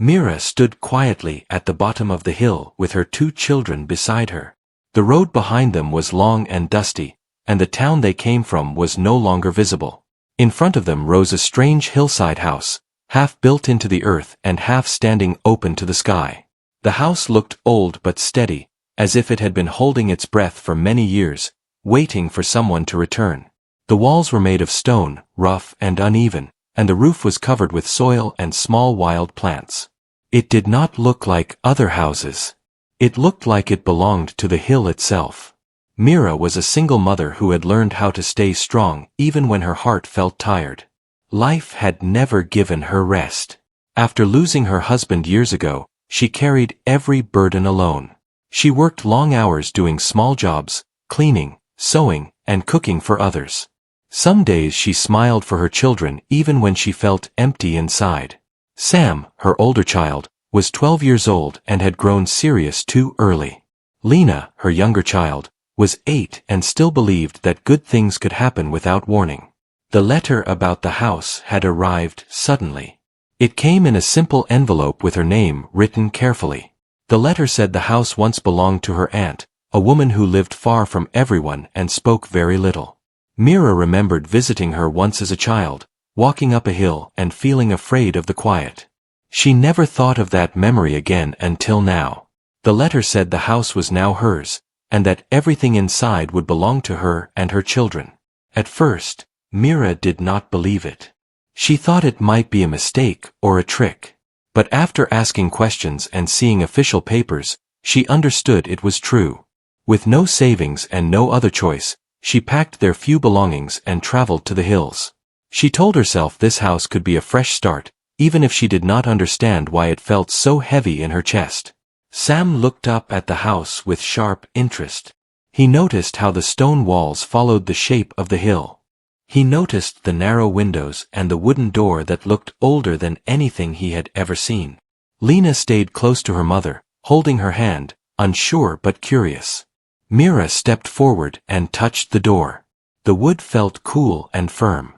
Mira stood quietly at the bottom of the hill with her 2 children beside her. The road behind them was long and dusty, and the town they came from was no longer visible. In front of them rose a strange hillside house, half built into the earth and half standing open to the sky. The house looked old but steady, as if it had been holding its breath for many years, waiting for someone to return. The walls were made of stone, rough and uneven, and the roof was covered with soil and small wild plants. It did not look like other houses. It looked like it belonged to the hill itself. Mira was a single mother who had learned how to stay strong even when her heart felt tired. Life had never given her rest. After losing her husband years ago, she carried every burden alone. She worked long hours doing small jobs, cleaning, sewing, and cooking for others. Some days she smiled for her children even when she felt empty inside. Sam, her older child, was 12 years old and had grown serious too early. Lena, her younger child, was 8 and still believed that good things could happen without warning. The letter about the house had arrived suddenly. It came in a simple envelope with her name written carefully. The letter said the house once belonged to her aunt, a woman who lived far from everyone and spoke very little. Mira remembered visiting her once as a child, walking up a hill and feeling afraid of the quiet. She never thought of that memory again until now. The letter said the house was now hers, and that everything inside would belong to her and her children. At first, Mira did not believe it. She thought it might be a mistake or a trick. But after asking questions and seeing official papers, she understood it was true. With no savings and no other choice, she packed their few belongings and traveled to the hills. She told herself this house could be a fresh start, even if she did not understand why it felt so heavy in her chest. Sam looked up at the house with sharp interest. He noticed how the stone walls followed the shape of the hill. He noticed the narrow windows and the wooden door that looked older than anything he had ever seen. Lena stayed close to her mother, holding her hand, unsure but curious. Mira stepped forward and touched the door. The wood felt cool and firm.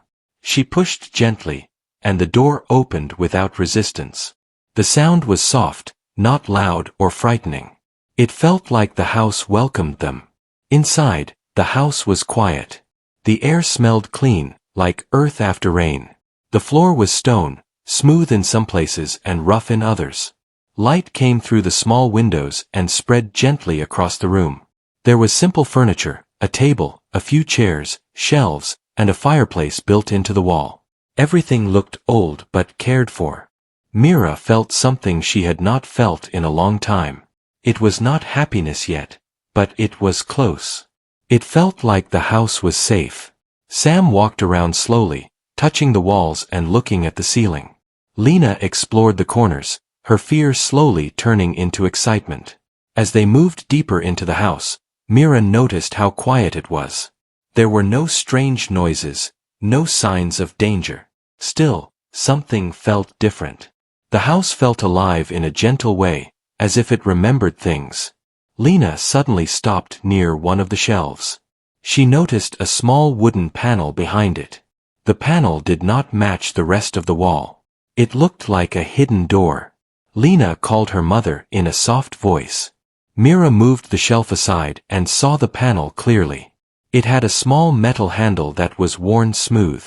She pushed gently, and the door opened without resistance. The sound was soft, not loud or frightening. It felt like the house welcomed them. Inside, the house was quiet. The air smelled clean, like earth after rain. The floor was stone, smooth in some places and rough in others. Light came through the small windows and spread gently across the room. There was simple furniture, a table, a few chairs, shelves, and a fireplace built into the wall. Everything looked old but cared for. Mira felt something she had not felt in a long time. It was not happiness yet, but it was close. It felt like the house was safe. Sam walked around slowly, touching the walls and looking at the ceiling. Lena explored the corners, her fear slowly turning into excitement. As they moved deeper into the house, Mira noticed how quiet it was. There were no strange noises, no signs of danger. Still, something felt different. The house felt alive in a gentle way, as if it remembered things. Lena suddenly stopped near one of the shelves. She noticed a small wooden panel behind it. The panel did not match the rest of the wall. It looked like a hidden door. Lena called her mother in a soft voice. Mira moved the shelf aside and saw the panel clearly. It had a small metal handle that was worn smooth.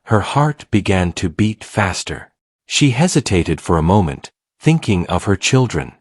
Her heart began to beat faster. She hesitated for a moment, thinking of her children.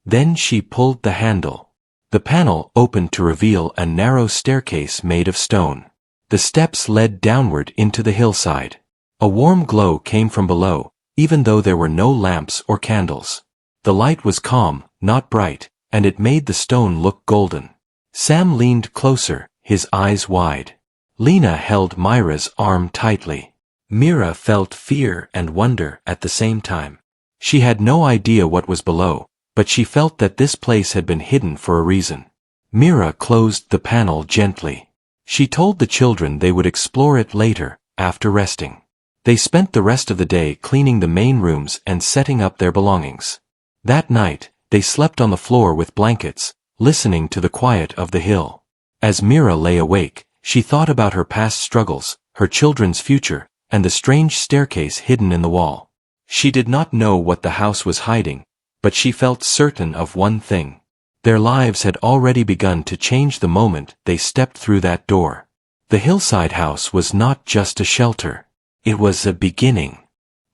Then she pulled the handle. The panel opened to reveal a narrow staircase made of stone. The steps led downward into the hillside. A warm glow came from below, even though there were no lamps or candles. The light was calm, not bright, and it made the stone look golden. Sam leaned closer, his eyes wide. Lena held Myra's arm tightly. Mira felt fear and wonder at the same time. She had no idea what was below, but she felt that this place had been hidden for a reason. Mira closed the panel gently. She told the children they would explore it later, after resting. They spent the rest of the day cleaning the main rooms and setting up their belongings. That night, they slept on the floor with blankets, listening to the quiet of the hill. As Mira lay awake, she thought about her past struggles, her children's future, and the strange staircase hidden in the wall. She did not know what the house was hiding, but she felt certain of one thing. Their lives had already begun to change the moment they stepped through that door. The hillside house was not just a shelter. It was a beginning.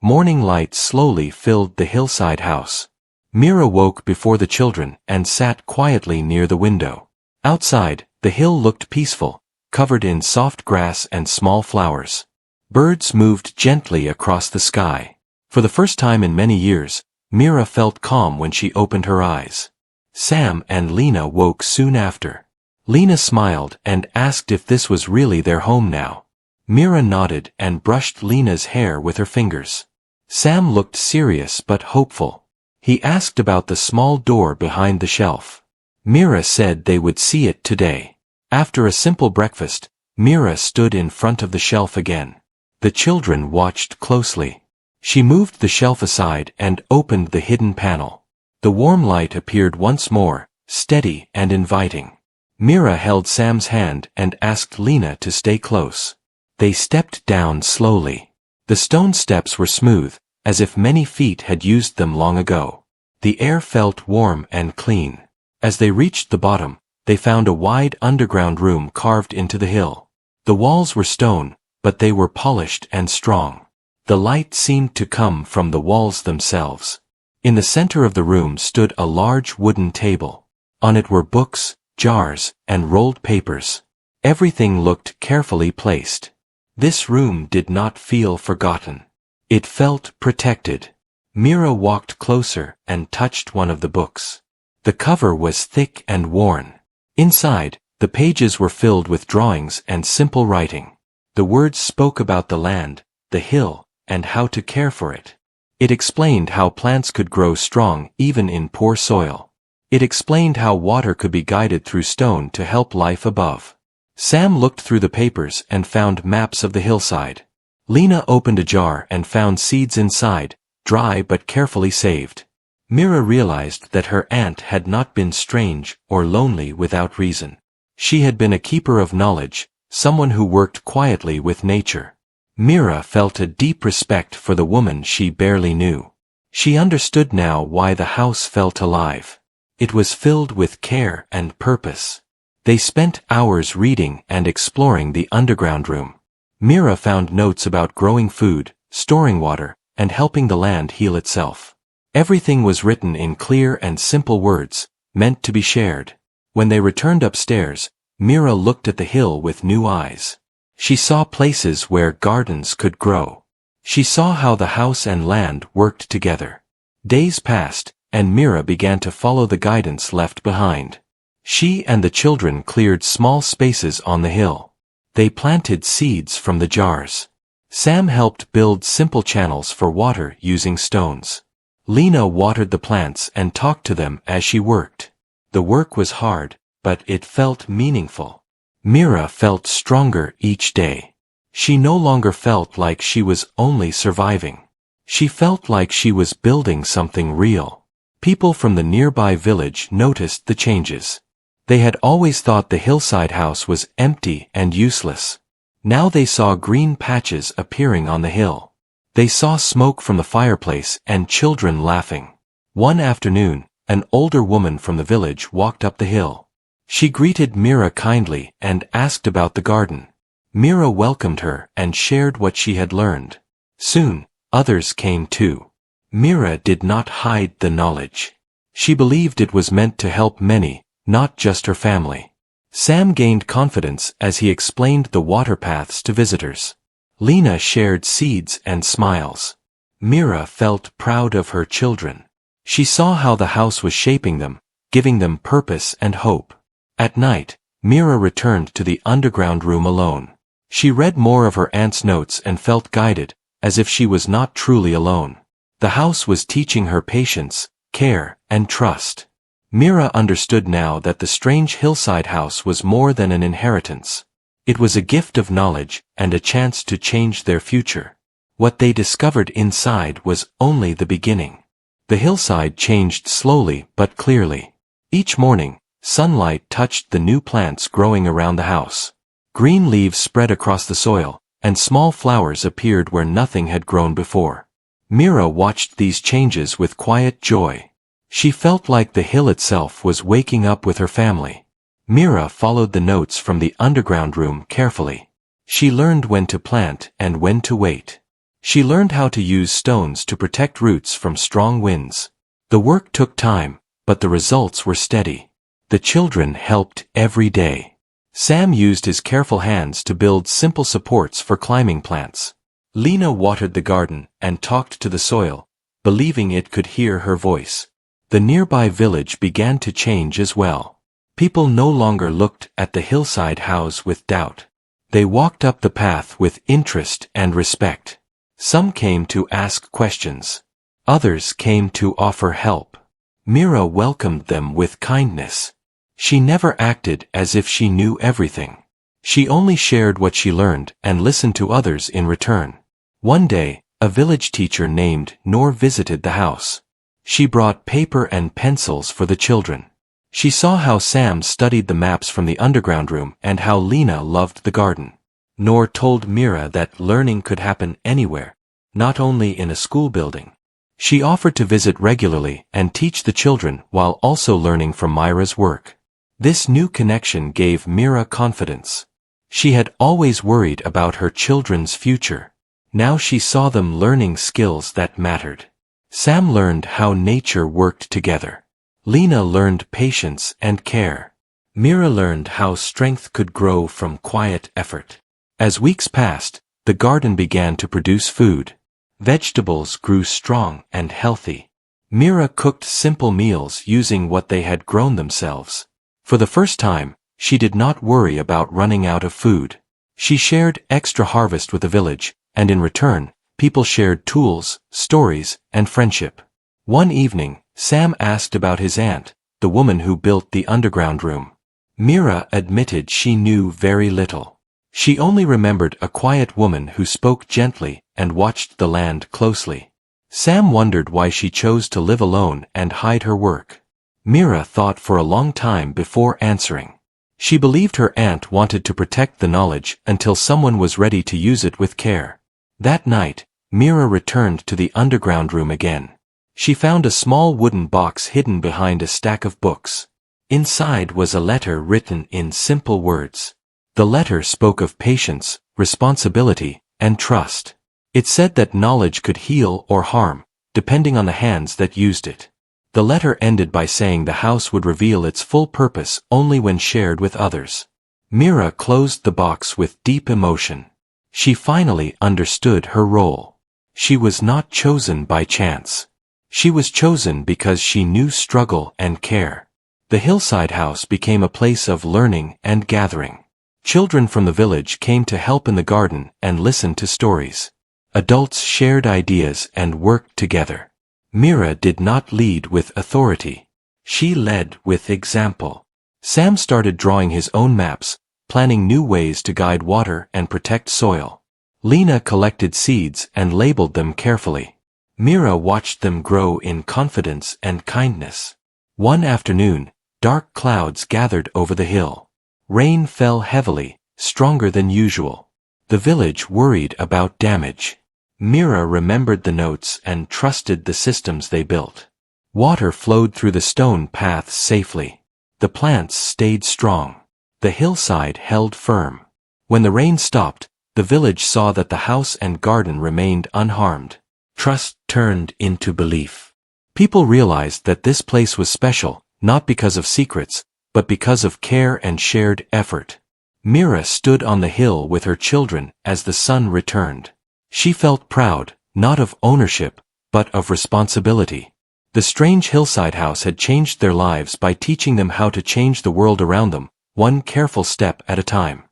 Morning light slowly filled the hillside house. Mira woke before the children and sat quietly near the window. Outside, the hill looked peaceful, covered in soft grass and small flowers. Birds moved gently across the sky. For the first time in many years, Mira felt calm when she opened her eyes. Sam and Lena woke soon after. Lena smiled and asked if this was really their home now. Mira nodded and brushed Lena's hair with her fingers. Sam looked serious but hopeful. He asked about the small door behind the shelf. Mira said they would see it today. After a simple breakfast, Mira stood in front of the shelf again. The children watched closely. She moved the shelf aside and opened the hidden panel. The warm light appeared once more, steady and inviting. Mira held Sam's hand and asked Lena to stay close. They stepped down slowly. The stone steps were smooth, as if many feet had used them long ago. The air felt warm and clean. As they reached the bottom, they found a wide underground room carved into the hill. The walls were stone, but they were polished and strong. The light seemed to come from the walls themselves. In the center of the room stood a large wooden table. On it were books, jars, and rolled papers. Everything looked carefully placed. This room did not feel forgotten. It felt protected. Mira walked closer and touched one of the books. The cover was thick and worn. Inside, the pages were filled with drawings and simple writing. The words spoke about the land, the hill, and how to care for it. It explained how plants could grow strong even in poor soil. It explained how water could be guided through stone to help life above. Sam looked through the papers and found maps of the hillside. Lena opened a jar and found seeds inside, dry but carefully saved. Mira realized that her aunt had not been strange or lonely without reason. She had been a keeper of knowledge, someone who worked quietly with nature. Mira felt a deep respect for the woman she barely knew. She understood now why the house felt alive. It was filled with care and purpose. They spent hours reading and exploring the underground room. Mira found notes about growing food, storing water, and helping the land heal itself. Everything was written in clear and simple words, meant to be shared. When they returned upstairs, Mira looked at the hill with new eyes. She saw places where gardens could grow. She saw how the house and land worked together. Days passed, and Mira began to follow the guidance left behind. She and the children cleared small spaces on the hill. They planted seeds from the jars. Sam helped build simple channels for water using stones. Lena watered the plants and talked to them as she worked. The work was hard, but it felt meaningful. Mira felt stronger each day. She no longer felt like she was only surviving. She felt like she was building something real. People from the nearby village noticed the changes. They had always thought the hillside house was empty and useless. Now they saw green patches appearing on the hill. They saw smoke from the fireplace and children laughing. One afternoon, an older woman from the village walked up the hill. She greeted Mira kindly and asked about the garden. Mira welcomed her and shared what she had learned. Soon, others came too. Mira did not hide the knowledge. She believed it was meant to help many, not just her family. Sam gained confidence as he explained the water paths to visitors. Lena shared seeds and smiles. Mira felt proud of her children. She saw how the house was shaping them, giving them purpose and hope. At night, Mira returned to the underground room alone. She read more of her aunt's notes and felt guided, as if she was not truly alone. The house was teaching her patience, care, and trust. Mira understood now that the strange hillside house was more than an inheritance. It was a gift of knowledge and a chance to change their future. What they discovered inside was only the beginning. The hillside changed slowly but clearly. Each morning, sunlight touched the new plants growing around the house. Green leaves spread across the soil, and small flowers appeared where nothing had grown before. Mira watched these changes with quiet joy. She felt like the hill itself was waking up with her family. Mira followed the notes from the underground room carefully. She learned when to plant and when to wait. She learned how to use stones to protect roots from strong winds. The work took time, but the results were steady. The children helped every day. Sam used his careful hands to build simple supports for climbing plants. Lena watered the garden and talked to the soil, believing it could hear her voice. The nearby village began to change as well. People no longer looked at the hillside house with doubt. They walked up the path with interest and respect. Some came to ask questions. Others came to offer help. Mira welcomed them with kindness. She never acted as if she knew everything. She only shared what she learned and listened to others in return. One day, a village teacher named Noor visited the house. She brought paper and pencils for the children. She saw how Sam studied the maps from the underground room and how Lena loved the garden. Noor told Mira that learning could happen anywhere, not only in a school building. She offered to visit regularly and teach the children while also learning from Myra's work. This new connection gave Mira confidence. She had always worried about her children's future. Now she saw them learning skills that mattered. Sam learned how nature worked together. Lena learned patience and care. Mira learned how strength could grow from quiet effort. As weeks passed, the garden began to produce food. Vegetables grew strong and healthy. Mira cooked simple meals using what they had grown themselves. For the first time, she did not worry about running out of food. She shared extra harvest with the village, and in return, people shared tools, stories, and friendship. One evening, Sam asked about his aunt, the woman who built the underground room. Mira admitted she knew very little. She only remembered a quiet woman who spoke gently and watched the land closely. Sam wondered why she chose to live alone and hide her work. Mira thought for a long time before answering. She believed her aunt wanted to protect the knowledge until someone was ready to use it with care. That night, Mira returned to the underground room again. She found a small wooden box hidden behind a stack of books. Inside was a letter written in simple words. The letter spoke of patience, responsibility, and trust. It said that knowledge could heal or harm, depending on the hands that used it. The letter ended by saying the house would reveal its full purpose only when shared with others. Mira closed the box with deep emotion. She finally understood her role. She was not chosen by chance. She was chosen because she knew struggle and care. The hillside house became a place of learning and gathering. Children from the village came to help in the garden and listen to stories. Adults shared ideas and worked together. Mira did not lead with authority. She led with example. Sam started drawing his own maps, planning new ways to guide water and protect soil. Lena collected seeds and labeled them carefully. Mira watched them grow in confidence and kindness. One afternoon, dark clouds gathered over the hill. Rain fell heavily, stronger than usual. The village worried about damage. Mira remembered the notes and trusted the systems they built. Water flowed through the stone paths safely. The plants stayed strong. The hillside held firm. When the rain stopped, the village saw that the house and garden remained unharmed. Trust turned into belief. People realized that this place was special, not because of secrets, but because of care and shared effort. Mira stood on the hill with her children as the sun returned. She felt proud, not of ownership, but of responsibility. The strange hillside house had changed their lives by teaching them how to change the world around them, one careful step at a time.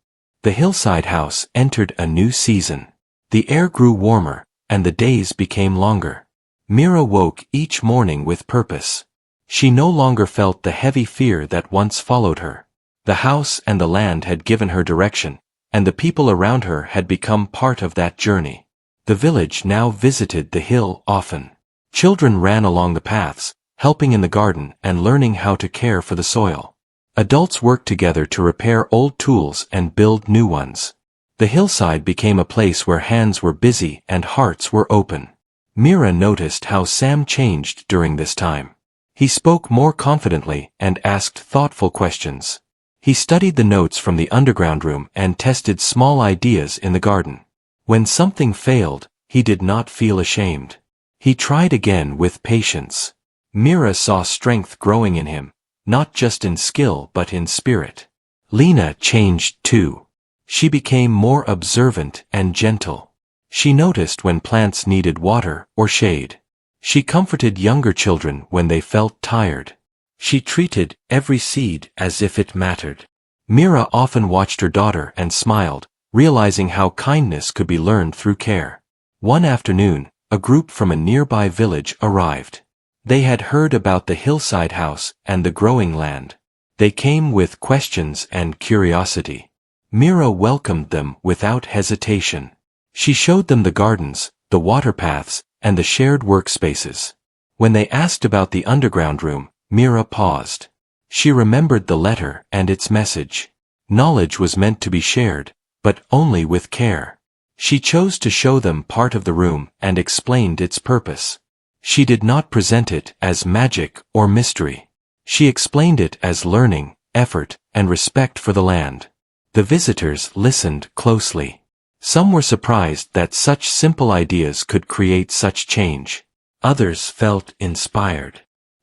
The hillside house entered a new season. The air grew warmer, and the days became longer. Mira woke each morning with purpose. She no longer felt the heavy fear that once followed her. The house and the land had given her direction, and the people around her had become part of that journey. The village now visited the hill often. Children ran along the paths, helping in the garden and learning how to care for the soil. Adults worked together to repair old tools and build new ones. The hillside became a place where hands were busy and hearts were open. Mira noticed how Sam changed during this time. He spoke more confidently and asked thoughtful questions. He studied the notes from the underground room and tested small ideas in the garden. When something failed, he did not feel ashamed. He tried again with patience. Mira saw strength growing in him, not just in skill but in spirit. Lena changed too. She became more observant and gentle. She noticed when plants needed water or shade. She comforted younger children when they felt tired. She treated every seed as if it mattered. Mira often watched her daughter and smiled, realizing how kindness could be learned through care. One afternoon, a group from a nearby village arrived. They had heard about the Hillside house and the growing land. They came with questions and curiosity. Mira welcomed them without hesitation. She showed them the gardens, the water paths, and the shared workspaces. When they asked about the underground room, Mira paused. She remembered the letter and its message. Knowledge was meant to be shared, but only with care. She chose to show them part of the room and explained its purpose. She did not present it as magic or mystery. She explained it as learning, effort, and respect for the land. The visitors listened closely. Some were surprised that such simple ideas could create such change. Others felt inspired.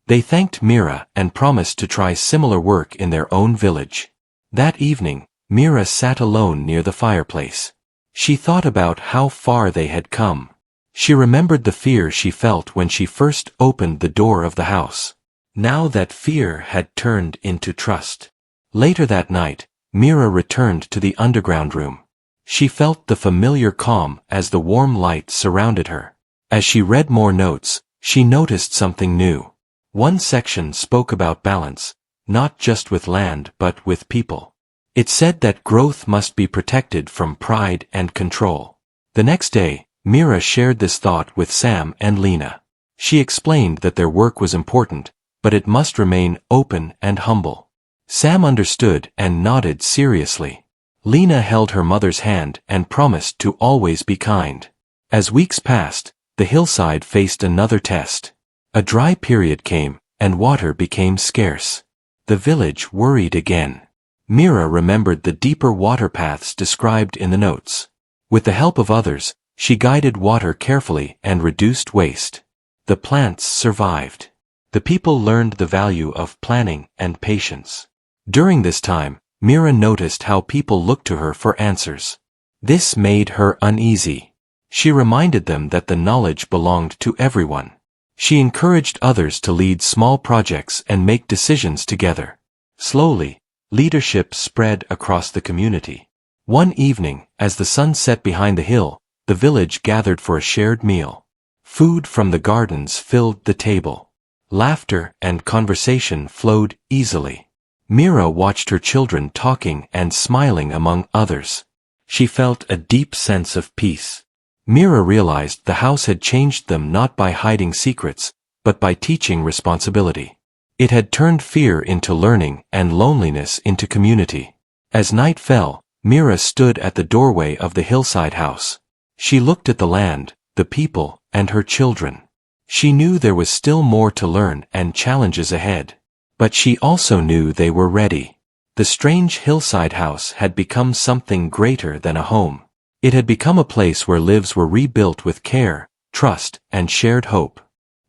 They thanked Mira and promised to try similar work in their own village. That evening, Mira sat alone near the fireplace. She thought about how far they had come. She remembered the fear she felt when she first opened the door of the house. Now that fear had turned into trust. Later that night, Mira returned to the underground room. She felt the familiar calm as the warm light surrounded her. As she read more notes, she noticed something new. One section spoke about balance, not just with land but with people. It said that growth must be protected from pride and control. The next day, Mira shared this thought with Sam and Lena. She explained that their work was important, but it must remain open and humble. Sam understood and nodded seriously. Lena held her mother's hand and promised to always be kind. As weeks passed, the hillside faced another test. A dry period came, and water became scarce. The village worried again. Mira remembered the deeper water paths described in the notes. With the help of others, she guided water carefully and reduced waste. The plants survived. The people learned the value of planning and patience. During this time, Mira noticed how people looked to her for answers. This made her uneasy. She reminded them that the knowledge belonged to everyone. She encouraged others to lead small projects and make decisions together. Slowly, leadership spread across the community. One evening, as the sun set behind the hill, the village gathered for a shared meal. Food from the gardens filled the table. Laughter and conversation flowed easily. Mira watched her children talking and smiling among others. She felt a deep sense of peace. Mira realized the house had changed them not by hiding secrets, but by teaching responsibility. It had turned fear into learning and loneliness into community. As night fell, Mira stood at the doorway of the hillside house. She looked at the land, the people, and her children. She knew there was still more to learn and challenges ahead. But she also knew they were ready. The strange hillside house had become something greater than a home. It had become a place where lives were rebuilt with care, trust, and shared hope.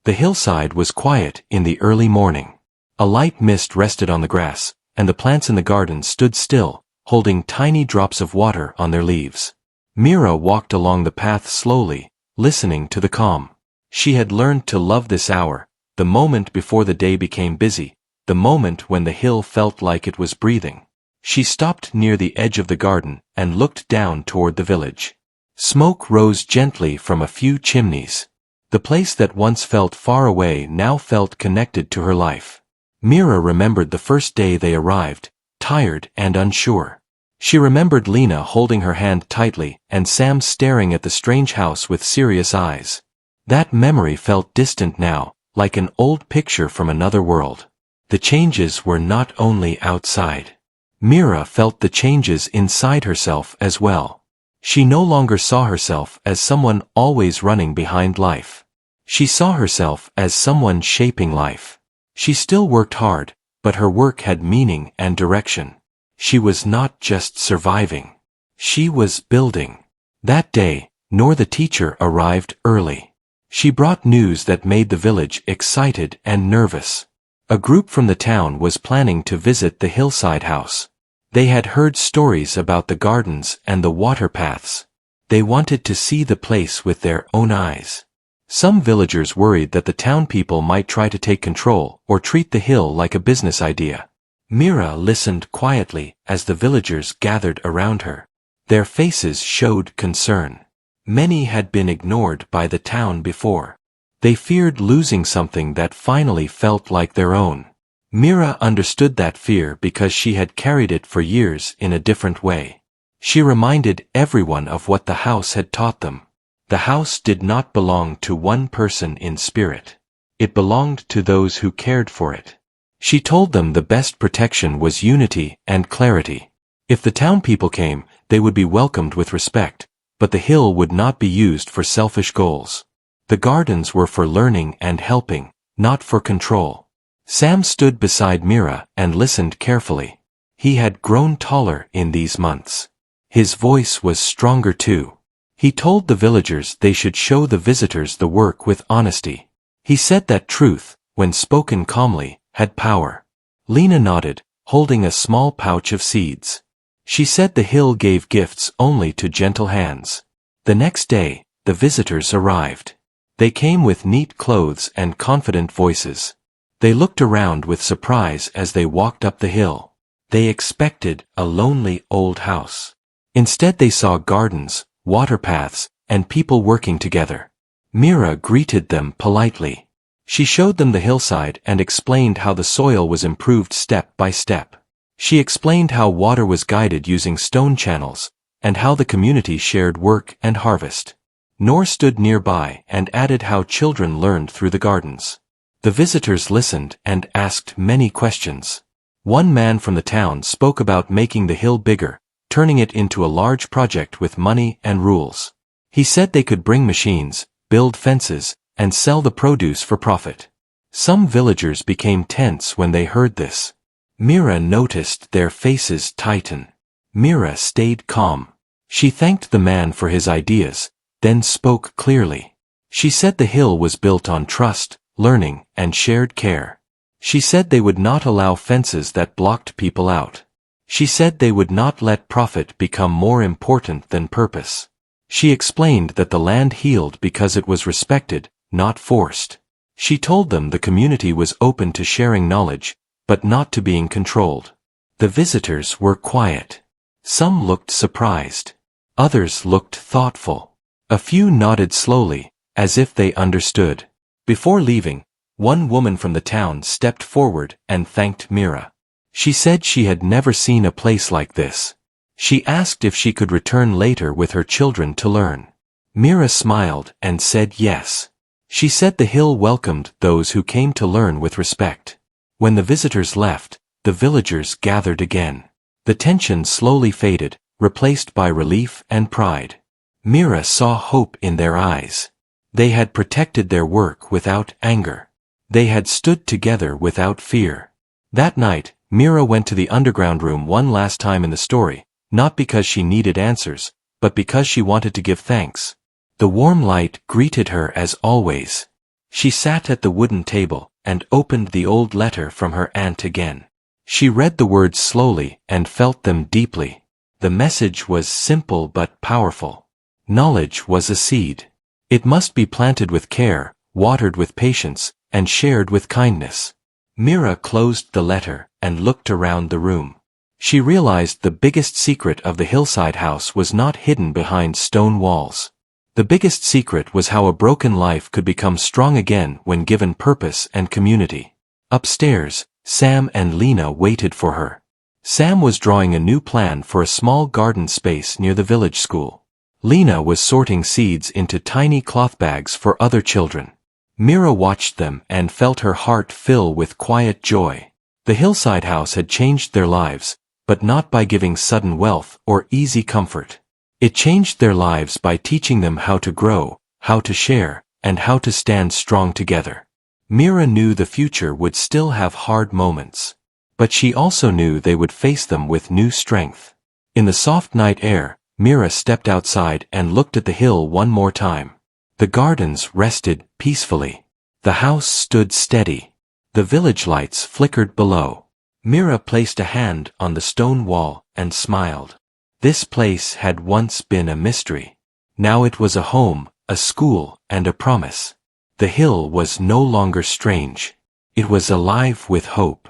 The hillside was quiet in the early morning. A light mist rested on the grass, and the plants in the garden stood still, holding tiny drops of water on their leaves. Mira walked along the path slowly, listening to the calm. She had learned to love this hour, the moment before the day became busy, the moment when the hill felt like it was breathing. She stopped near the edge of the garden and looked down toward the village. Smoke rose gently from a few chimneys. The place that once felt far away now felt connected to her life. Mira remembered the first day they arrived, tired and unsure. She remembered Lena holding her hand tightly and Sam staring at the strange house with serious eyes. That memory felt distant now, like an old picture from another world. The changes were not only outside. Mira felt the changes inside herself as well. She no longer saw herself as someone always running behind life. She saw herself as someone shaping life. She still worked hard, but her work had meaning and direction. She was not just surviving. She was building. That day, Nor the teacher arrived early. She brought news that made the village excited and nervous. A group from the town was planning to visit the Hillside house. They had heard stories about the gardens and the water paths. They wanted to see the place with their own eyes. Some villagers worried that the town people might try to take control or treat the hill like a business idea. Mira listened quietly as the villagers gathered around her. Their faces showed concern. Many had been ignored by the town before. They feared losing something that finally felt like their own. Mira understood that fear because she had carried it for years in a different way. She reminded everyone of what the house had taught them. The house did not belong to one person in spirit. It belonged to those who cared for it. She told them the best protection was unity and clarity. If the town people came, they would be welcomed with respect, but the hill would not be used for selfish goals. The gardens were for learning and helping, not for control. Sam stood beside Mira and listened carefully. He had grown taller in these months. His voice was stronger too. He told the villagers they should show the visitors the work with honesty. He said that truth, when spoken calmly, had power. Lena nodded, holding a small pouch of seeds. She said the hill gave gifts only to gentle hands. The next day, the visitors arrived. They came with neat clothes and confident voices. They looked around with surprise as they walked up the hill. They expected a lonely old house. Instead they saw gardens, water paths, and people working together. Mira greeted them politely. She showed them the hillside and explained how the soil was improved step by step. She explained how water was guided using stone channels, and how the community shared work and harvest. Nor stood nearby and added how children learned through the gardens. The visitors listened and asked many questions. One man from the town spoke about making the hill bigger, turning it into a large project with money and rules. He said they could bring machines, build fences, and sell the produce for profit. Some villagers became tense when they heard this. Mira noticed their faces tighten. Mira stayed calm. She thanked the man for his ideas, then spoke clearly. She said the hill was built on trust, learning, and shared care. She said they would not allow fences that blocked people out. She said they would not let profit become more important than purpose. She explained that the land healed because it was respected, not forced. She told them the community was open to sharing knowledge, but not to being controlled. The visitors were quiet. Some looked surprised. Others looked thoughtful. A few nodded slowly, as if they understood. Before leaving, one woman from the town stepped forward and thanked Mira. She said she had never seen a place like this. She asked if she could return later with her children to learn. Mira smiled and said yes. She said the hill welcomed those who came to learn with respect. When the visitors left, the villagers gathered again. The tension slowly faded, replaced by relief and pride. Mira saw hope in their eyes. They had protected their work without anger. They had stood together without fear. That night, Mira went to the underground room one last time in the story, not because she needed answers, but because she wanted to give thanks. The warm light greeted her as always. She sat at the wooden table and opened the old letter from her aunt again. She read the words slowly and felt them deeply. The message was simple but powerful. Knowledge was a seed. It must be planted with care, watered with patience, and shared with kindness. Mira closed the letter and looked around the room. She realized the biggest secret of the hillside house was not hidden behind stone walls. The biggest secret was how a broken life could become strong again when given purpose and community. Upstairs, Sam and Lena waited for her. Sam was drawing a new plan for a small garden space near the village school. Lena was sorting seeds into tiny cloth bags for other children. Mira watched them and felt her heart fill with quiet joy. The hillside house had changed their lives, but not by giving sudden wealth or easy comfort. It changed their lives by teaching them how to grow, how to share, and how to stand strong together. Mira knew the future would still have hard moments, but she also knew they would face them with new strength. In the soft night air, Mira stepped outside and looked at the hill one more time. The gardens rested peacefully. The house stood steady. The village lights flickered below. Mira placed a hand on the stone wall and smiled. This place had once been a mystery. Now it was a home, a school, and a promise. The hill was no longer strange. It was alive with hope.